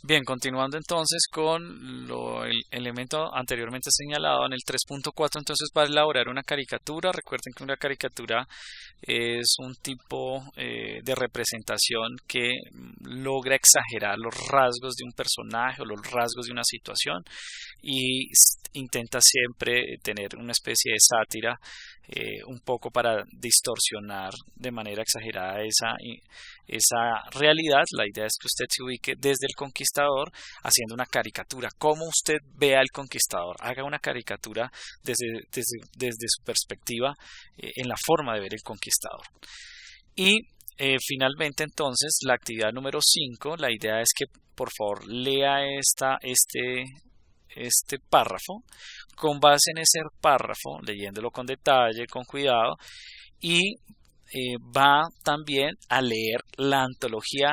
Bien, continuando entonces con el elemento anteriormente señalado en el 3.4, entonces va a elaborar una caricatura. Recuerden que una caricatura es un tipo de representación que logra exagerar los rasgos de un personaje o los rasgos de una situación y intenta siempre tener una especie de sátira, un poco para distorsionar de manera exagerada esa realidad. La idea es que usted se ubique desde el conquistador haciendo una caricatura, como usted ve al conquistador, haga una caricatura desde su perspectiva, en la forma de ver el conquistador. Y finalmente entonces la actividad número 5, la idea es que por favor lea este párrafo, con base en ese párrafo, leyéndolo con detalle, con cuidado, y va también a leer la antología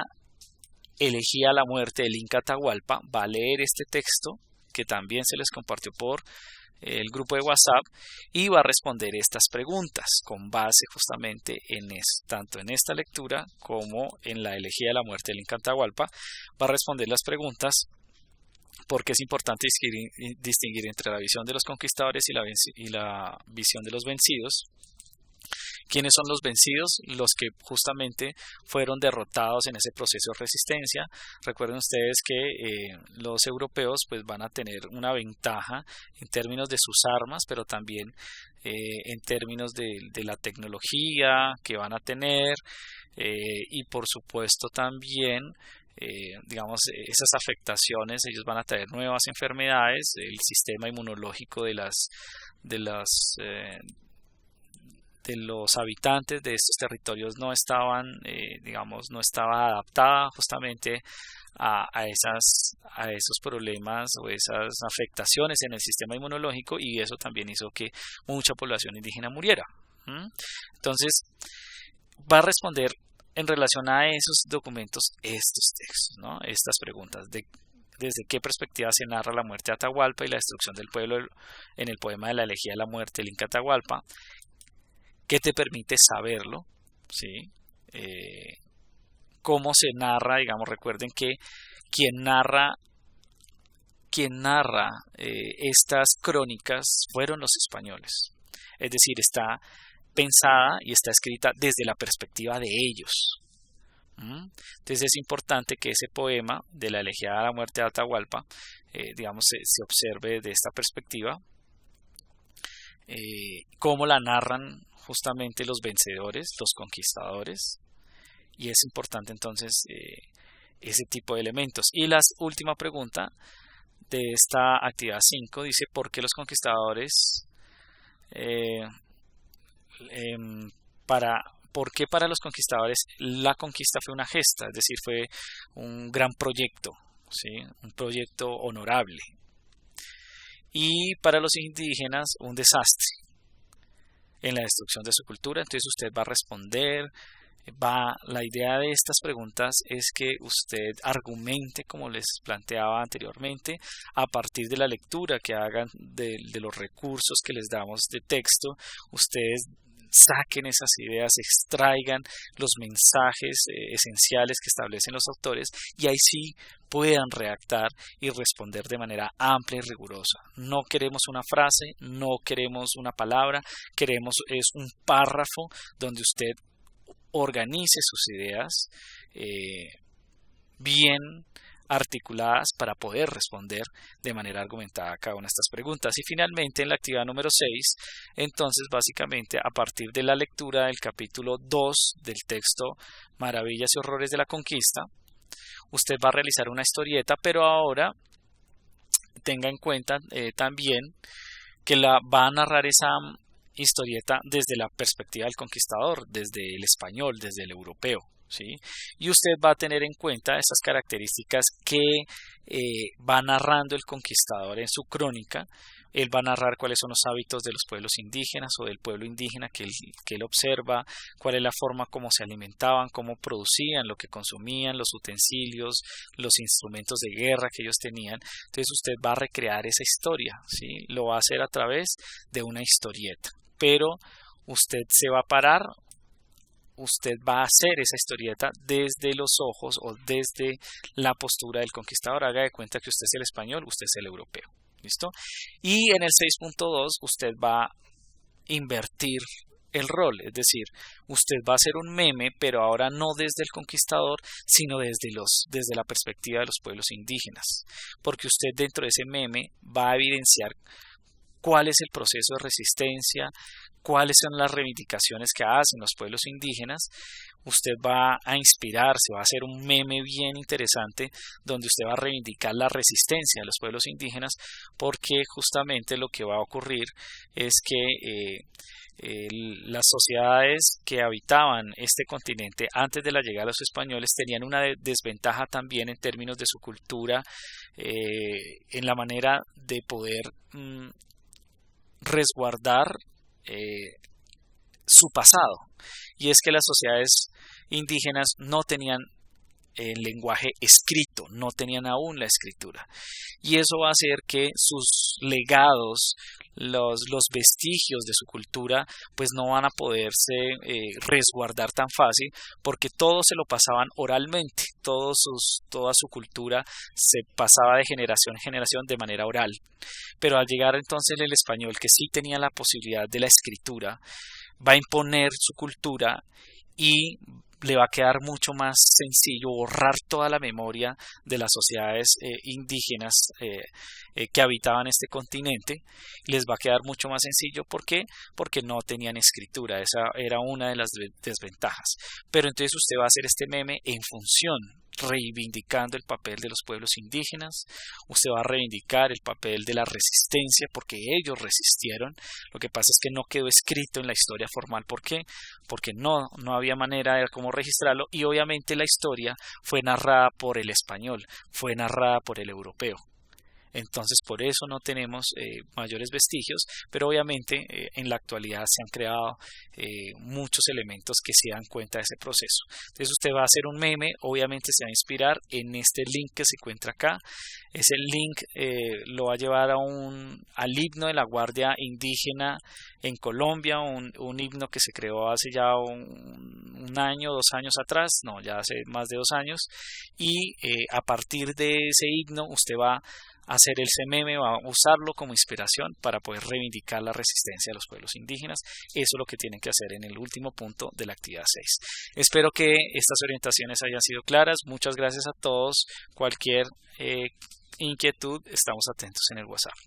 Elegía la muerte del Inca Atahualpa, va a leer este texto que también se les compartió por el grupo de WhatsApp y va a responder estas preguntas con base justamente tanto en esta lectura como en la Elegía de la muerte del Inca Atahualpa. Va a responder las preguntas porque es importante distinguir entre la visión de los conquistadores y la visión de los vencidos. ¿Quiénes son los vencidos? Los que justamente fueron derrotados en ese proceso de resistencia. Recuerden ustedes que los europeos pues van a tener una ventaja en términos de sus armas, pero también en términos de la tecnología que van a tener, y por supuesto también digamos, esas afectaciones. Ellos van a traer nuevas enfermedades, el sistema inmunológico de las de los habitantes de estos territorios no estaban, digamos, no estaba adaptada justamente a esos problemas o esas afectaciones en el sistema inmunológico, y eso también hizo que mucha población indígena muriera. Entonces, va a responder en relación a esos documentos estos textos, ¿no? Estas preguntas de desde qué perspectiva se narra la muerte de Atahualpa y la destrucción del pueblo en el poema de la elegía de la muerte del Inca Atahualpa. ¿Qué te permite saberlo? ¿Sí? ¿Cómo se narra? Digamos, recuerden que quien narra, estas crónicas fueron los españoles. Es decir, está pensada y está escrita desde la perspectiva de ellos. Entonces es importante que ese poema de la elegía a la muerte de Atahualpa, digamos, se observe de esta perspectiva, cómo la narran justamente los vencedores, los conquistadores, y es importante entonces ese tipo de elementos. Y la última pregunta de esta actividad 5 dice: ¿por qué los conquistadores eh, em, para ¿por qué para los conquistadores la conquista fue una gesta? Es decir, fue un gran proyecto, ¿sí? Un proyecto honorable. Y para los indígenas un desastre en la destrucción de su cultura. Entonces usted va a responder, la idea de estas preguntas es que usted argumente, como les planteaba anteriormente, a partir de la lectura que hagan de los recursos que les damos de texto. Ustedes saquen esas ideas, extraigan los mensajes esenciales que establecen los autores, y ahí sí puedan redactar y responder de manera amplia y rigurosa. No queremos una frase, no queremos una palabra, queremos es un párrafo donde usted organice sus ideas bien articuladas para poder responder de manera argumentada a cada una de estas preguntas. Y finalmente, en la actividad número 6, entonces básicamente a partir de la lectura del capítulo 2 del texto Maravillas y Horrores de la Conquista, usted va a realizar una historieta, pero ahora tenga en cuenta también que la va a narrar esa historieta desde la perspectiva del conquistador, desde el español, desde el europeo, ¿sí? Y usted va a tener en cuenta estas características que va narrando el conquistador en su crónica. Él va a narrar cuáles son los hábitos de los pueblos indígenas o del pueblo indígena que él observa, cuál es la forma como se alimentaban, cómo producían lo que consumían, los utensilios, los instrumentos de guerra que ellos tenían. Entonces usted va a recrear esa historia, ¿sí? Lo va a hacer a través de una historieta, pero usted se va a parar usted va a hacer esa historieta desde los ojos o desde la postura del conquistador. Haga de cuenta que usted es el español, usted es el europeo. ¿Listo? Y en el 6.2 usted va a invertir el rol, es decir, usted va a hacer un meme, pero ahora no desde el conquistador, sino desde la perspectiva de los pueblos indígenas, porque usted dentro de ese meme va a evidenciar cuál es el proceso de resistencia, cuáles son las reivindicaciones que hacen los pueblos indígenas. Usted va a inspirarse, va a hacer un meme bien interesante donde usted va a reivindicar la resistencia de los pueblos indígenas, porque justamente lo que va a ocurrir es que las sociedades que habitaban este continente antes de la llegada de los españoles tenían una desventaja también en términos de su cultura, en la manera de poder resguardar su pasado, y es que las sociedades indígenas no tenían el lenguaje escrito, no tenían aún la escritura, y eso va a hacer que sus legados, los vestigios de su cultura, pues no van a poderse resguardar tan fácil, porque todo se lo pasaban oralmente, toda su cultura se pasaba de generación en generación de manera oral. Pero al llegar entonces el español, que sí tenía la posibilidad de la escritura, va a imponer su cultura y le va a quedar mucho más sencillo borrar toda la memoria de las sociedades indígenas que habitaban este continente. Les va a quedar mucho más sencillo. ¿Por qué? Porque no tenían escritura. Esa era una de las desventajas. Pero entonces usted va a hacer este meme en función, reivindicando el papel de los pueblos indígenas. Usted va a reivindicar el papel de la resistencia, porque ellos resistieron. Lo que pasa es que no quedó escrito en la historia formal. ¿Por qué? Porque no había manera de cómo registrarlo, y obviamente la historia fue narrada por el español, fue narrada por el europeo. Entonces por eso no tenemos mayores vestigios, pero obviamente en la actualidad se han creado muchos elementos que se dan cuenta de ese proceso. Entonces usted va a hacer un meme, obviamente se va a inspirar en este link que se encuentra acá. Ese link lo va a llevar al himno de la Guardia Indígena en Colombia, un himno que se creó hace ya un año, 2 años atrás, no, ya hace más de 2 años, y a partir de ese himno usted va a hacer ese meme, va a usarlo como inspiración para poder reivindicar la resistencia de los pueblos indígenas. Eso es lo que tienen que hacer en el último punto de la actividad 6. Espero que estas orientaciones hayan sido claras. Muchas gracias a todos. Cualquier inquietud, estamos atentos en el WhatsApp.